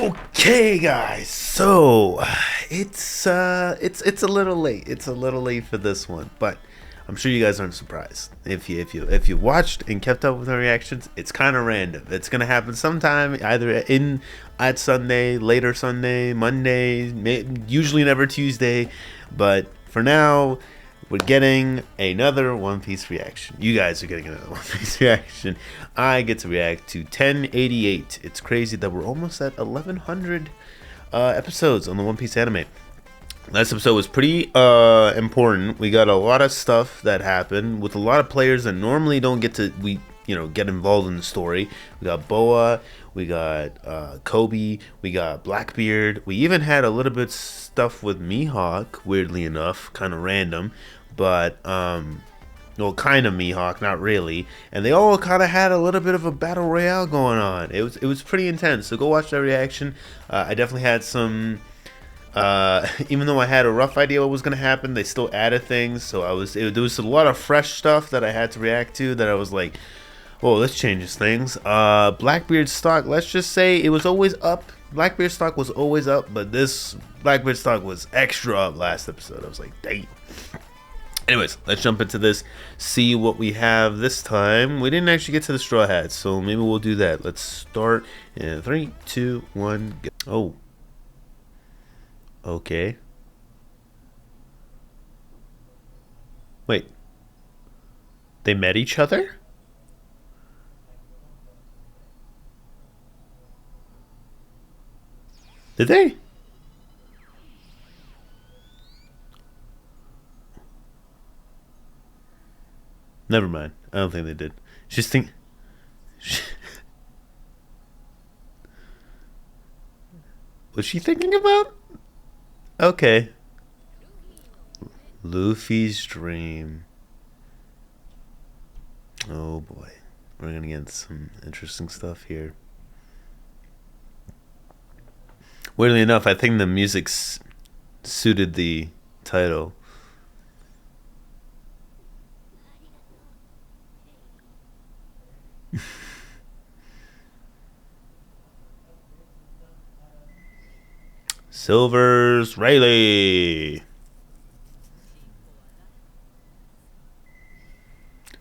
Okay, guys. So it's a little late. It's a little late for this one, but I'm sure you guys aren't surprised. If you watched and kept up with our reactions, it's kind of random. It's gonna happen sometime, either at Sunday, later Sunday, Monday, usually never Tuesday. But for now, we're getting another One Piece reaction. You guys are getting another One Piece reaction. I get to react to 1088. It's crazy that we're almost at 1100 episodes on the One Piece anime. Last episode was pretty important. We got a lot of stuff that happened with a lot of players that normally don't get to get involved in the story. We got Boa, we got Koby, we got Blackbeard. We even had a little bit stuff with Mihawk, weirdly enough, kind of random, but well, kind of Mihawk, not really. And they all kind of had a little bit of a battle royale going on. It was pretty intense. So go watch that reaction. I definitely had some. Even though I had a rough idea what was gonna happen, they still added things. So there was a lot of fresh stuff that I had to react to. That I was like, "Oh, this changes things." Blackbeard stock. Let's just say it was always up. Blackbeard stock was always up, but this Blackbeard stock was extra up last episode. I was like, "Dang." Anyways, let's jump into this. See what we have this time. We didn't actually get to the Straw Hats, so maybe we'll do that. Let's start in 3, 2, 1, go. Oh. Okay. Wait. They met each other? Did they? Never mind. I don't think they did. Just think. What's she thinking about? Okay. Luffy's dream. Oh boy. We're gonna get some interesting stuff here. Weirdly enough, I think the music suited the title. Silver's Rayleigh.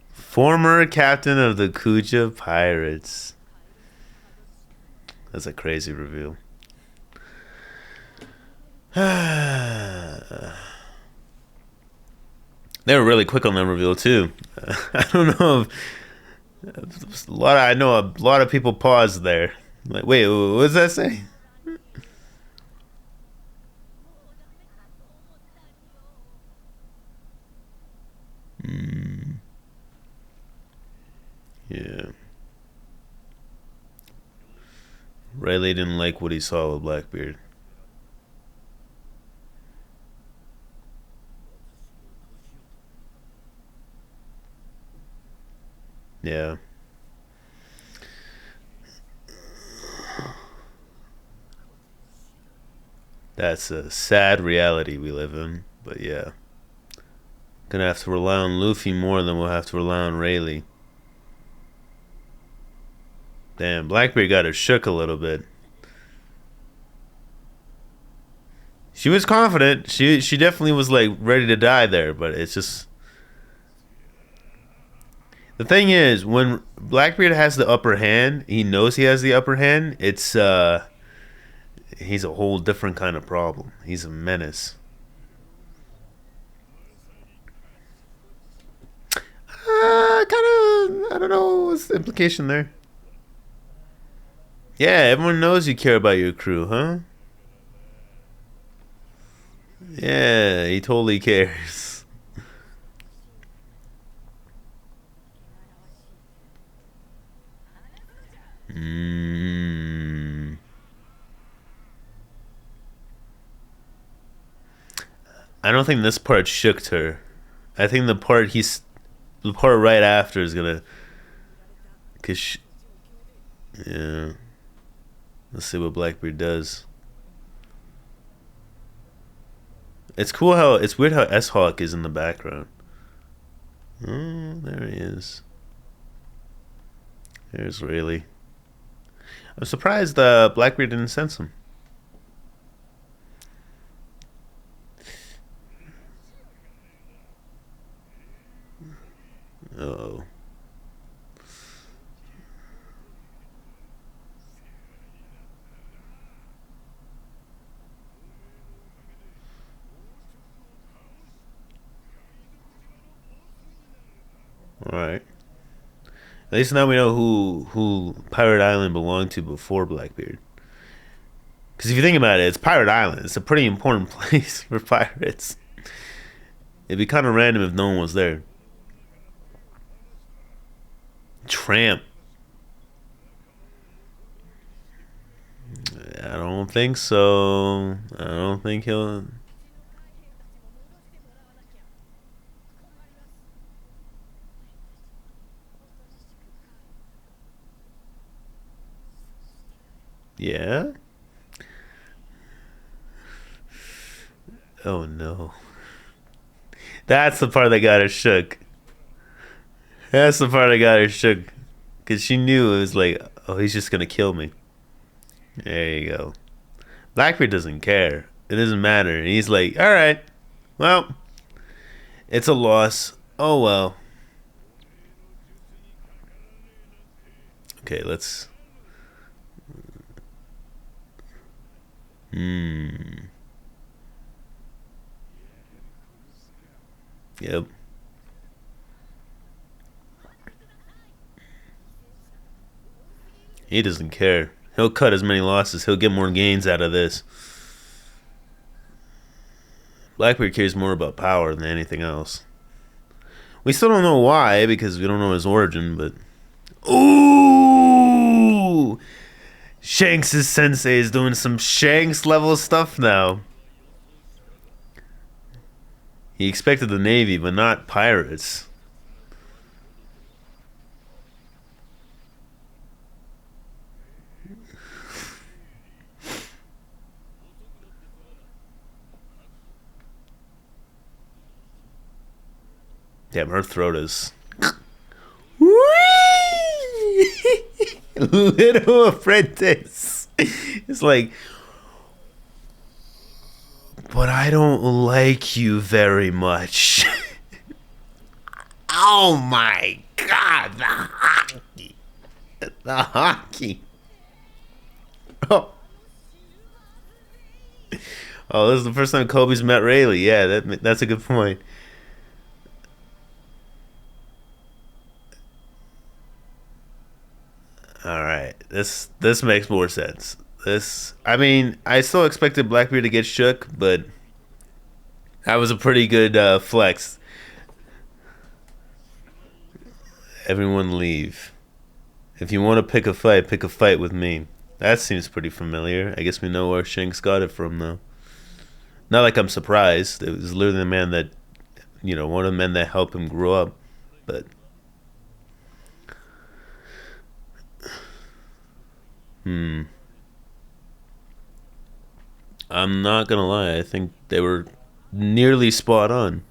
Former captain of the Kuja Pirates. That's a crazy reveal. They were really quick on that reveal too. I don't know if I know a lot of people paused there. Like, wait, what does that say? Yeah. Rayleigh didn't like what he saw with Blackbeard. Yeah. That's a sad reality we live in, but yeah. Gonna have to rely on Luffy more than we'll have to rely on Rayleigh. Damn, Blackbeard got her shook a little bit. She was confident. She definitely was like ready to die there, but it's just the thing is when Blackbeard has the upper hand, he knows he has the upper hand. It's he's a whole different kind of problem. He's a menace. Kind of. I don't know what's the implication there. Yeah, everyone knows you care about your crew, huh? Yeah, he totally cares. I don't think this part shook her. I think the part right after is gonna, yeah. Let's see what Blackbeard does. It's cool how it's weird how S-Hawk is in the background. Oh, there he is. There's Rayleigh. I'm surprised Blackbeard didn't sense him. Oh. Alright. At least now we know who Pirate Island belonged to before Blackbeard. Because if you think about it, it's Pirate Island. It's a pretty important place for pirates. It'd be kind of random if no one was there. Tramp. I don't think so. I don't think he'll... Yeah? Oh no. That's the part that got her shook. That's the part that got her shook. Because she knew it was like, oh, he's just going to kill me. There you go. Blackbeard doesn't care. It doesn't matter. And he's like, alright. Well, it's a loss. Oh well. Okay, let's... Yep. He doesn't care. He'll cut as many losses. He'll get more gains out of this. Blackbeard cares more about power than anything else. We still don't know why, because we don't know his origin, but... Ooh! Shanks' sensei is doing some Shanks level stuff now. He expected the Navy, but not pirates. Damn, her throat is... Little apprentice. It's like... But I don't like you very much. Oh my god, the hockey. The hockey. Oh. Oh, this is the first time Koby's met Rayleigh. Yeah, that's a good point. Alright, this makes more sense. I mean, I still expected Blackbeard to get shook, but that was a pretty good flex. Everyone leave. If you want to pick a fight with me. That seems pretty familiar. I guess we know where Shanks got it from, though. Not like I'm surprised. It was literally the man that, one of the men that helped him grow up. But... I'm not gonna lie, I think they were nearly spot on.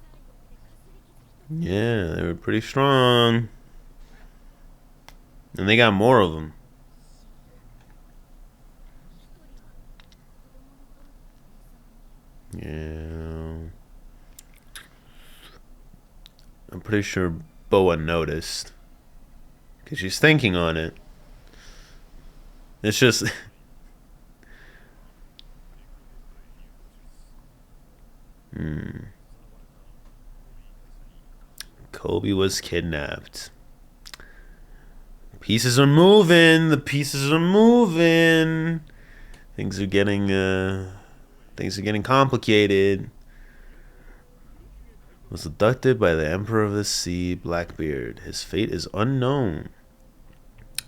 Yeah, they were pretty strong. And they got more of them. Yeah. I'm pretty sure Boa noticed. Because she's thinking on it. It's just... Koby was kidnapped. Pieces are moving. The pieces are moving. Things are getting complicated. Was abducted by the Emperor of the Sea, Blackbeard. His fate is unknown.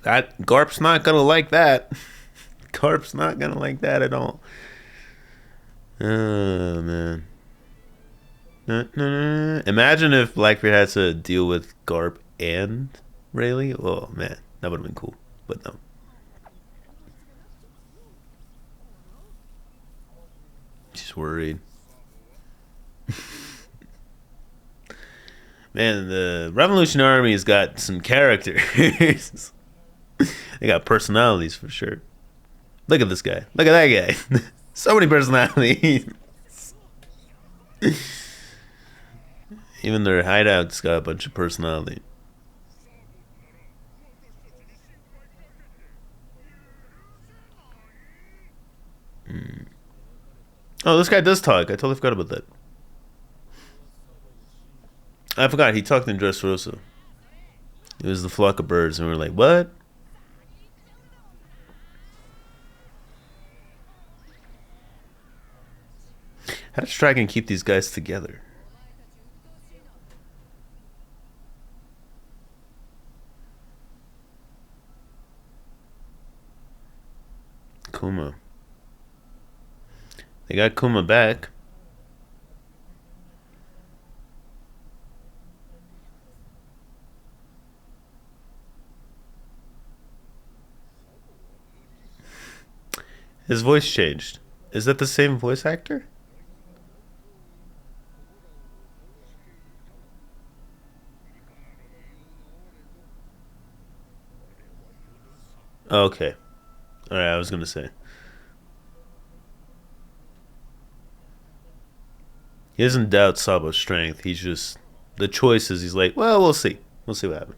That Garp's not gonna like that. Garp's not gonna like that at all. Oh man. Imagine if Blackbeard had to deal with Garp and Rayleigh. Oh man, that would have been cool. But no. She's worried. Man, the Revolutionary Army has got some characters. They got personalities for sure. Look at this guy. Look at that guy. So many personalities. Even their hideout's got a bunch of personality. Oh, this guy does talk. I totally forgot about that. I forgot he talked in Dressrosa. It was the flock of birds, and we were like, what? How does Dragon keep these guys together? Kuma. They got Kuma back. His voice changed. Is that the same voice actor? Okay. Alright, I was gonna say. He doesn't doubt Sabo's strength. He's just the choices. He's like, well, we'll see. We'll see what happens.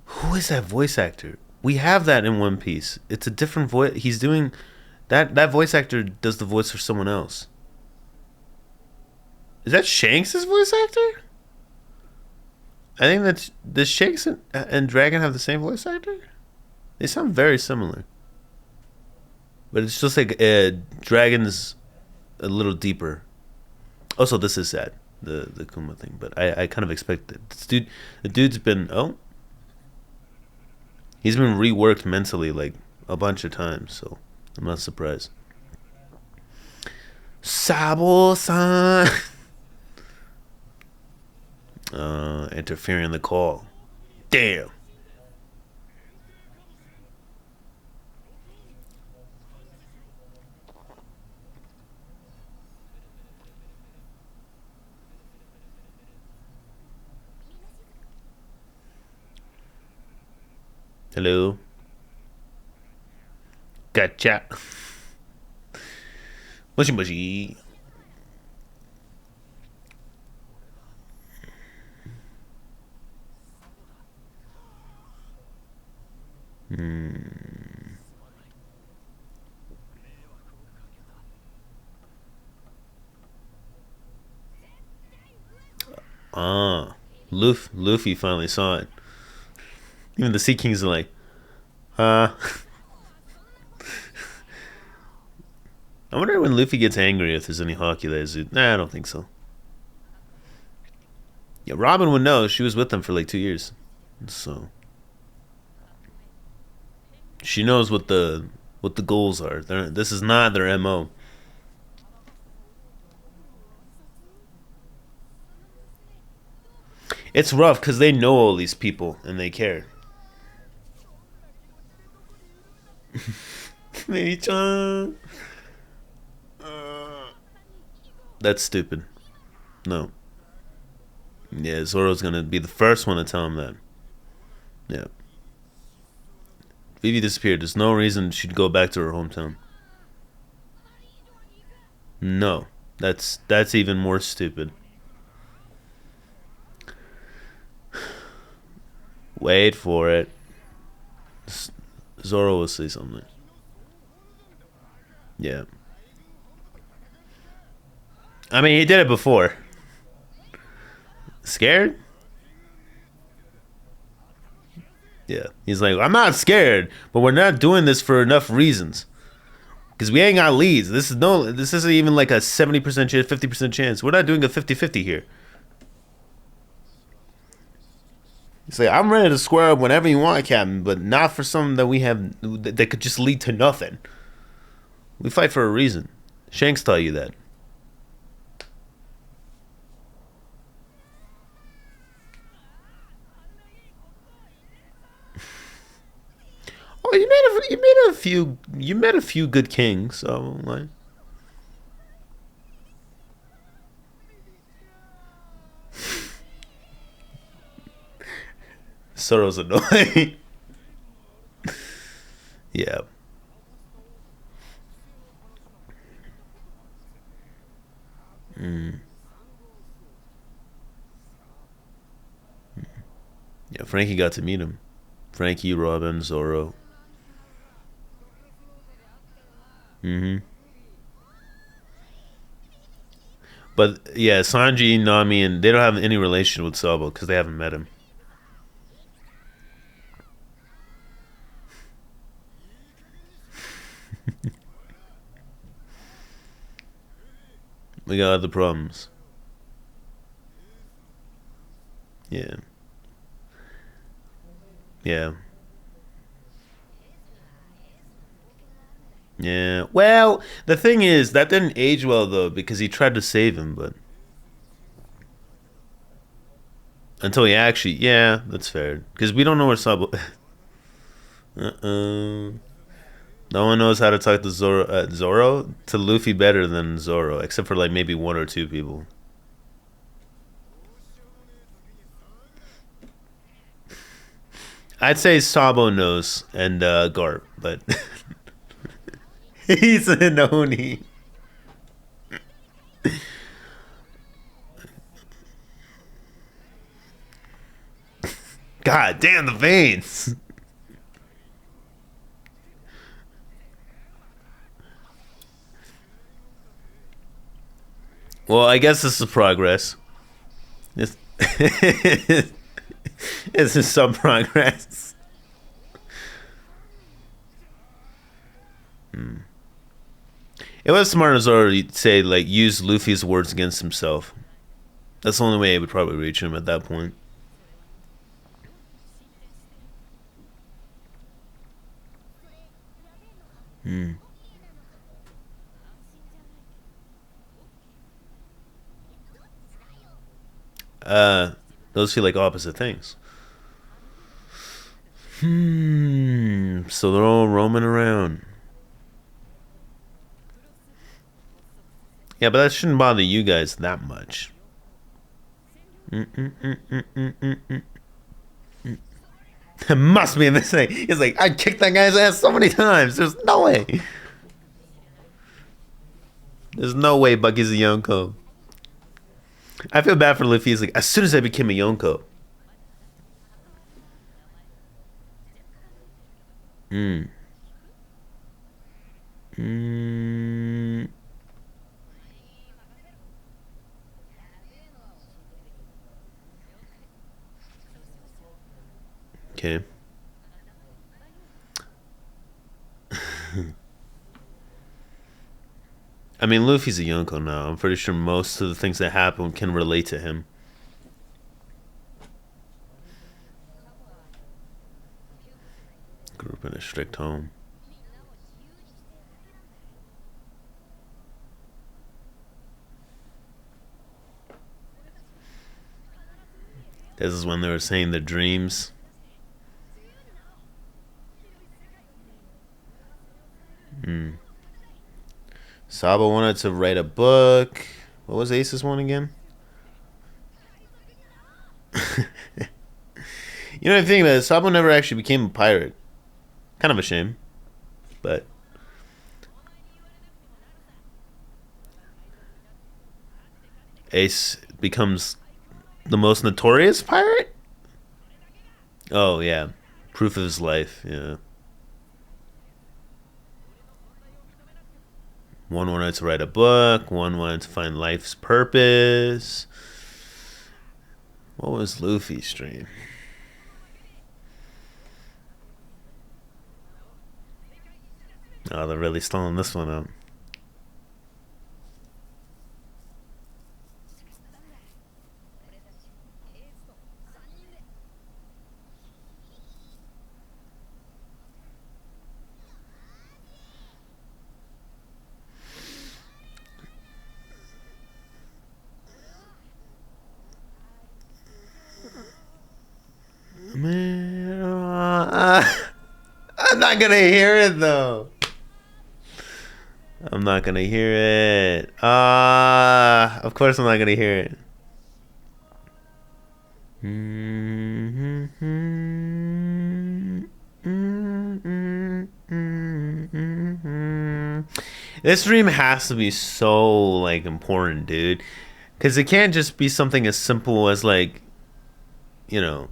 Who is that voice actor? We have that in One Piece. It's a different voice. He's doing that voice actor does the voice for someone else. Is that Shanks' voice actor? I think that's does Shanks and Dragon have the same voice actor? They sound very similar. But it's just like Dragon's a little deeper. Also, this is sad, the Kuma thing. But I kind of expected this dude. The dude's been he's been reworked mentally like a bunch of times. So I'm not surprised. Sabo-san. Interfering in the call. Damn. Hello. Gotcha. Mushy mushy. Luffy finally saw it. Even the Sea Kings are like, I wonder when Luffy gets angry if there's any hockey that nah, I don't think so. Yeah, Robin would know. She was with them for like 2 years. So she knows what the goals are. This is not their MO. It's rough because they know all these people and they care. Maybe-chan. That's stupid. No. Yeah, Zoro's gonna be the first one to tell him that. Yeah. Vivi disappeared. There's no reason she'd go back to her hometown. No. That's even more stupid. Wait for it. Zoro will say something. Yeah. I mean, he did it before. Scared? Yeah. He's like, I'm not scared, but we're not doing this for enough reasons. Because we ain't got leads. This isn't even like a 70% chance, 50% chance. We're not doing a 50-50 here. He's like, I'm ready to square up whenever you want, Captain, but not for something that we have that could just lead to nothing. We fight for a reason. Shanks taught you that. Oh, you met a few good kings, so like. Zoro's annoying. Yeah. Mm. Yeah, Frankie got to meet him. Frankie, Robin, Zoro. Mm-hmm. But yeah, Sanji, Nami, and they don't have any relation with Sabo because they haven't met him. We got other problems. Yeah. Yeah. Yeah. Well, the thing is, that didn't age well though because he tried to save him, but until he actually, yeah, that's fair. Because we don't know where Sabo. Uh-oh. No one knows how to talk to Zoro to Luffy better than Zoro, except for like maybe one or two people. I'd say Sabo knows and Garp, but he's an Oni. God damn the veins. Well, I guess this is progress. This, this is some progress. Hmm. It was smart as already say like use Luffy's words against himself. That's the only way it would probably reach him at that point. Hmm. Uh, those feel like opposite things. So they're all roaming around. Yeah, but that shouldn't bother you guys that much. It must be in this thing. He's like, I kicked that guy's ass so many times. There's no way. There's no way Bucky's a Yonko. I feel bad for Luffy. He's like, as soon as I became a Yonko. Mm. Mm. Okay. I mean, Luffy's a Yonko now. I'm pretty sure most of the things that happen can relate to him. Grew up in a strict home. This is when they were saying their dreams. Hmm. Sabo wanted to write a book. What was Ace's one again? You know the thing about it, Sabo never actually became a pirate. Kind of a shame, but Ace becomes the most notorious pirate. Oh yeah, proof of his life. Yeah. One wanted to write a book. One wanted to find life's purpose. What was Luffy's dream? Oh, they're really stalling this one out. Man, I'm not gonna hear it though. I'm not gonna hear it. Of course I'm not gonna hear it. This dream has to be so like important, dude. Because it can't just be something as simple as like, you know,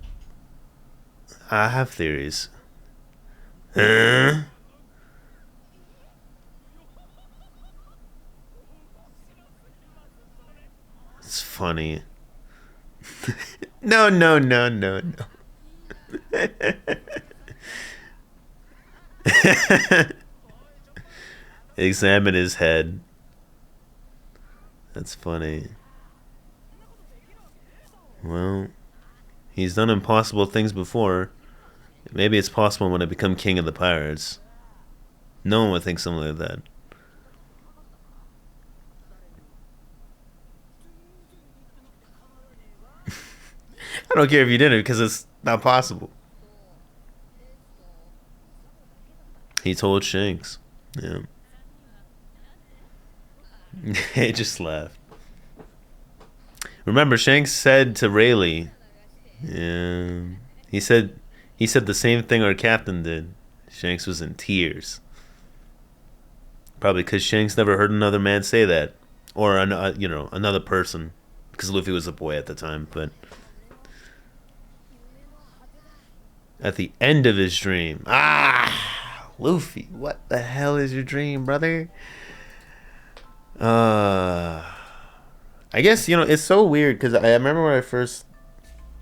I have theories. Huh? It's funny. No, no, no, no, no. Examine his head. That's funny. Well, he's done impossible things before. Maybe it's possible when I become king of the pirates. No one would think something like that. I don't care if you did it because it's not possible. He told Shanks. Yeah. He just laughed. Remember, Shanks said to Rayleigh, yeah, he said the same thing our captain did. Shanks was in tears. Probably because Shanks never heard another man say that, or another person, because Luffy was a boy at the time. But at the end of his dream, Luffy, what the hell is your dream, brother? I guess it's so weird because I remember when I first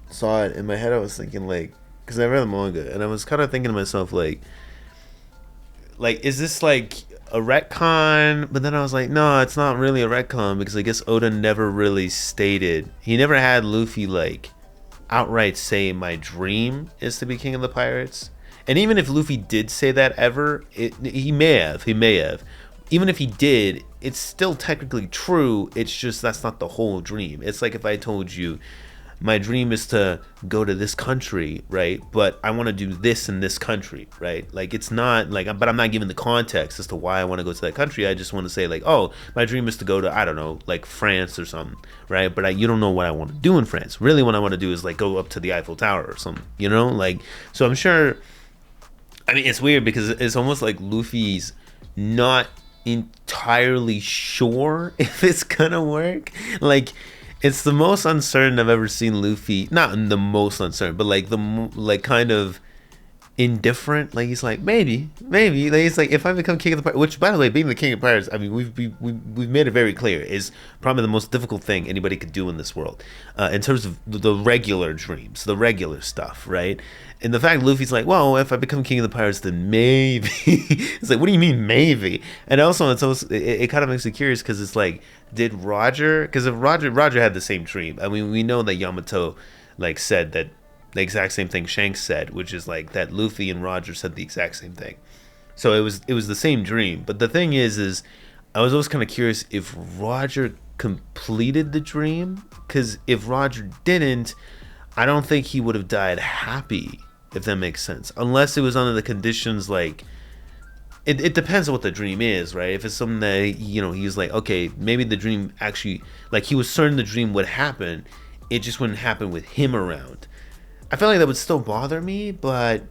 saw it in my head, I was thinking like, because I read the manga, and I was kind of thinking to myself like, is this like a retcon? But then I was like, no, it's not really a retcon because I guess Oda never really stated. He never had Luffy like outright say my dream is to be king of the pirates. And even if Luffy did say that ever, he may have. Even if he did, it's still technically true. It's just that's not the whole dream. It's like if I told you, my dream is to go to this country, right? But I want to do this in this country, right? Like it's not like, but I'm not giving the context as to why I want to go to that country. I just want to say like, oh, my dream is to go to, I don't know, like France or something, right? But you don't know what I want to do in France. Really, what I want to do is like go up to the Eiffel Tower or something, like. So I'm sure. I mean, it's weird because it's almost like Luffy's not entirely sure if it's gonna work. Like it's the most uncertain I've ever seen Luffy. Not the most uncertain, but like kind of indifferent. Like he's like maybe. Like he's like, if I become king of the pirates, which by the way, being the king of pirates, I mean we've made it very clear is probably the most difficult thing anybody could do in this world, in terms of the regular dreams, the regular stuff, right? And the fact Luffy's like, well, if I become king of the pirates, then maybe. It's like, what do you mean maybe? And also, it kind of makes me curious because it's like, did Roger? Because if Roger had the same dream. I mean, we know that Yamato like said that the exact same thing Shanks said, which is like that Luffy and Roger said the exact same thing. So it was the same dream. But the thing is I was always kind of curious if Roger completed the dream. Because if Roger didn't, I don't think he would have died happy. If that makes sense, unless it was under the conditions like it depends on what the dream is, right? If it's something that he's like, okay, maybe the dream actually, like he was certain the dream would happen, it just wouldn't happen with him around. I feel like that would still bother me, but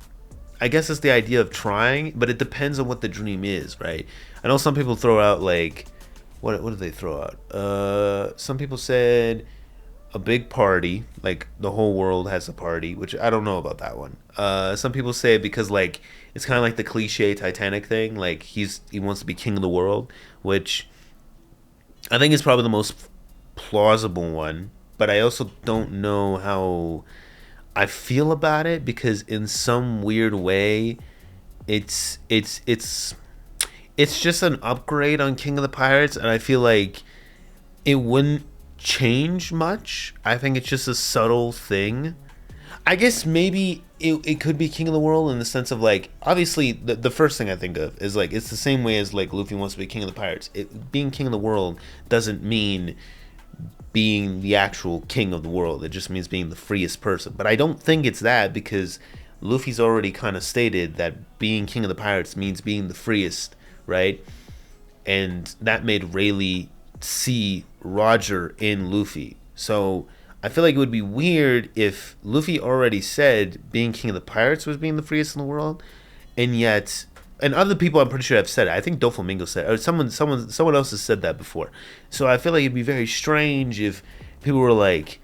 I guess it's the idea of trying. But it depends on what the dream is, right? I know some people throw out like what did they throw out? Some people said a big party, like the whole world has a party, which I don't know about that one. Some people say because like it's kind of like the cliche Titanic thing, like he wants to be king of the world, which I think is probably the most plausible one. But I also don't know how I feel about it because in some weird way, it's just an upgrade on King of the Pirates, and I feel like it wouldn't change much. I think it's just a subtle thing. I guess maybe it could be King of the World in the sense of like, obviously the first thing I think of is like it's the same way as like Luffy wants to be King of the Pirates. Being King of the World doesn't mean being the actual king of the world. It just means being the freest person. But I don't think it's that because Luffy's already kind of stated that being King of the Pirates means being the freest, right? And that made Rayleigh see Roger in Luffy. So I feel like it would be weird if Luffy already said being king of the pirates was being the freest in the world, and yet, and other people I'm pretty sure have said it. I think Doflamingo said it, or someone else has said that before. So I feel like it'd be very strange if people were like,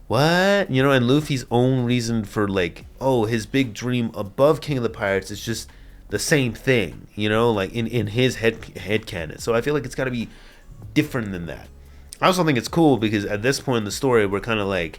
what? You know, and Luffy's own reason for like, oh, his big dream above King of the Pirates is just the same thing, you know, like in his head canon. So I feel like it's got to be different than that. I also think it's cool because at this point in the story, we're kind of like,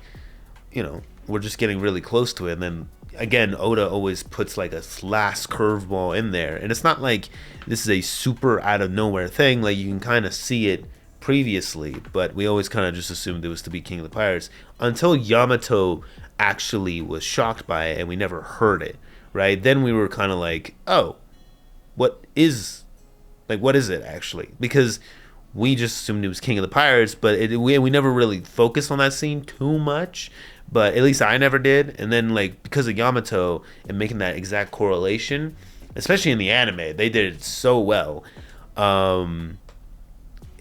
you know, we're just getting really close to it. And then again, Oda always puts like a last curveball in there. And it's not like this is a super out of nowhere thing. Like you can kind of see it previously, but we always kind of just assumed it was to be King of the Pirates until Yamato actually was shocked by it and we never heard it, right? Then we were kind of like, oh, what is it actually? Because we just assumed it was King of the Pirates, but we never really focused on that scene too much. But at least I never did. And then like because of Yamato and making that exact correlation, especially in the anime, they did it so well.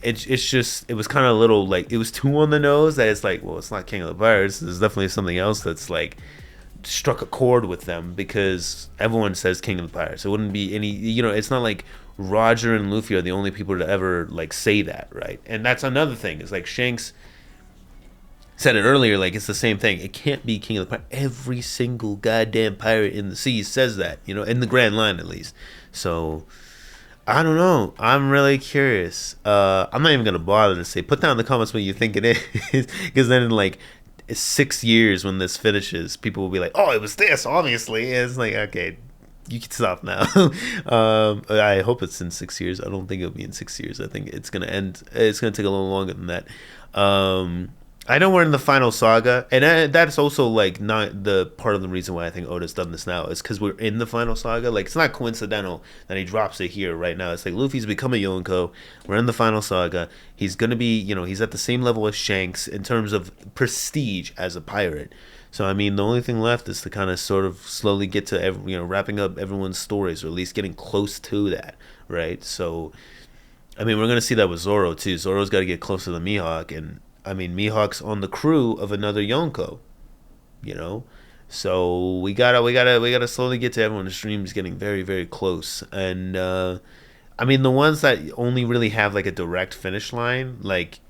It's just it was kind of a little like it was too on the nose that it's like, well, it's not King of the Pirates. There's definitely something else that's like struck a chord with them because everyone says King of the Pirates. It wouldn't be any, you know, it's not like Roger and Luffy are the only people to ever like say that, right? And that's another thing. It's like Shanks said it earlier, like it's the same thing. It can't be King of the Pirates. Every single goddamn pirate in the seas says that, you know, in the Grand Line at least. So I don't know. I'm really curious. I'm not even gonna bother to say. Put down in the comments what you think it is, because then in like 6 years when this finishes, people will be like, "Oh, it was this, obviously." And it's like, okay, you can stop now. I hope it's in 6 years. I don't think it'll be in 6 years. I think it's gonna end. It's gonna take a little longer than that. I know we're in the final saga, and that's also like not the part of the reason why I think Oda's done this now is because we're in the final saga. Like it's not coincidental that he drops it here right now. It's like Luffy's become a Yonko. We're in the final saga. He's gonna be, you know, he's at the same level as Shanks in terms of prestige as a pirate. So I mean, the only thing left is to kind of sort of slowly get to wrapping up everyone's stories, or at least getting close to that, right? So, I mean, we're gonna see that with Zoro too. Zoro's got to get closer to Mihawk, and I mean, Mihawk's on the crew of another Yonko, you know, so we gotta slowly get to everyone's dreams getting very, very close. And I mean, the ones that only really have like a direct finish line, like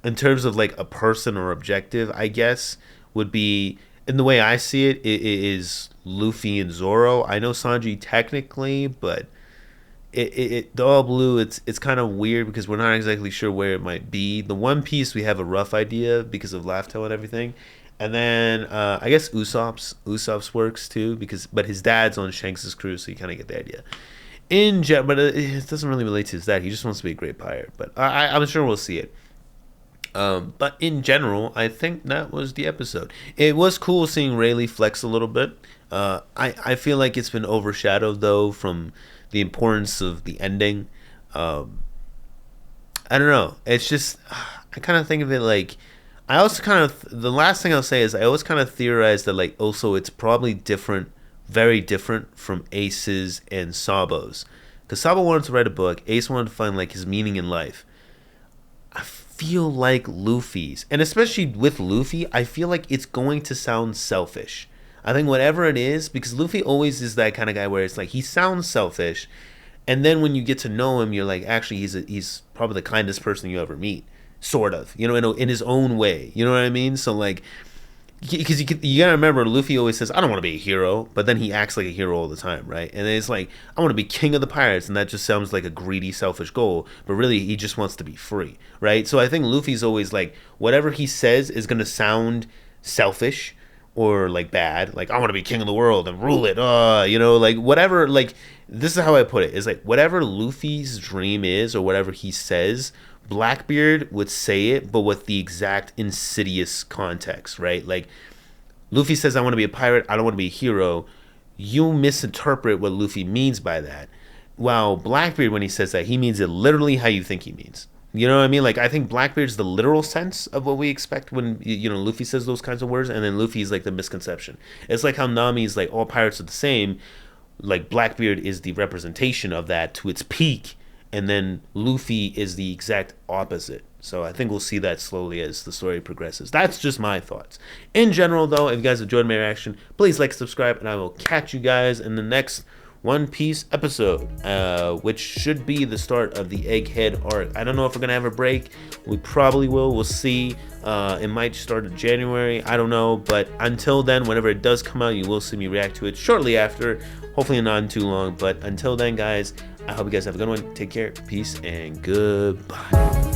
in terms of like a person or objective, I guess would be, in the way I see it, it is Luffy and Zoro. I know Sanji technically, but the all blue, it's kind of weird because we're not exactly sure where it might be. The One Piece, we have a rough idea because of Laugh-Tale and everything. And then I guess Usopp's works too, but his dad's on Shanks' crew, so you kind of get the idea. But it doesn't really relate to his dad. He just wants to be a great pirate. But I'm sure we'll see it. But in general, I think that was the episode. It was cool seeing Rayleigh flex a little bit. I feel like it's been overshadowed though from the importance of the ending. I don't know. It's just I kind of think of it like I also kind of the last thing I'll say is I always kind of theorize that like also it's probably different, very different from Ace's and Sabo's, because Sabo wanted to write a book. Ace wanted to find like his meaning in life. I feel like Luffy's, and especially with Luffy, I feel like it's going to sound selfish. I think whatever it is, because Luffy always is that kind of guy where it's like he sounds selfish, and then when you get to know him, you're like, actually, he's probably the kindest person you ever meet, sort of, you know, in his own way. You know what I mean? So like, because you gotta remember, Luffy always says, "I don't want to be a hero," but then he acts like a hero all the time, right? And then it's like, "I want to be king of the pirates," and that just sounds like a greedy, selfish goal, but really he just wants to be free, right? So I think Luffy's always like, whatever he says is gonna sound selfish or like bad, like I want to be king of the world and rule it, you know, like whatever. Like this is how I put it: is like whatever Luffy's dream is or whatever he says, Blackbeard would say it, but with the exact insidious context, right? Like Luffy says, "I want to be a pirate. I don't want to be a hero." You misinterpret what Luffy means by that. While Blackbeard, when he says that, he means it literally how you think he means. You know what I mean? Like, I think Blackbeard's the literal sense of what we expect when, you know, Luffy says those kinds of words, and then Luffy's like the misconception. It's like how Nami's like, all pirates are the same. Like, Blackbeard is the representation of that to its peak, and then Luffy is the exact opposite. So I think we'll see that slowly as the story progresses. That's just my thoughts. In general, though, if you guys enjoyed my reaction, please like, subscribe, and I will catch you guys in the next One Piece episode, which should be the start of the Egghead arc. I don't know if we're going to have a break. We probably will. We'll see. It might start in January. I don't know. But until then, whenever it does come out, you will see me react to it shortly after. Hopefully not too long. But until then, guys, I hope you guys have a good one. Take care. Peace and goodbye.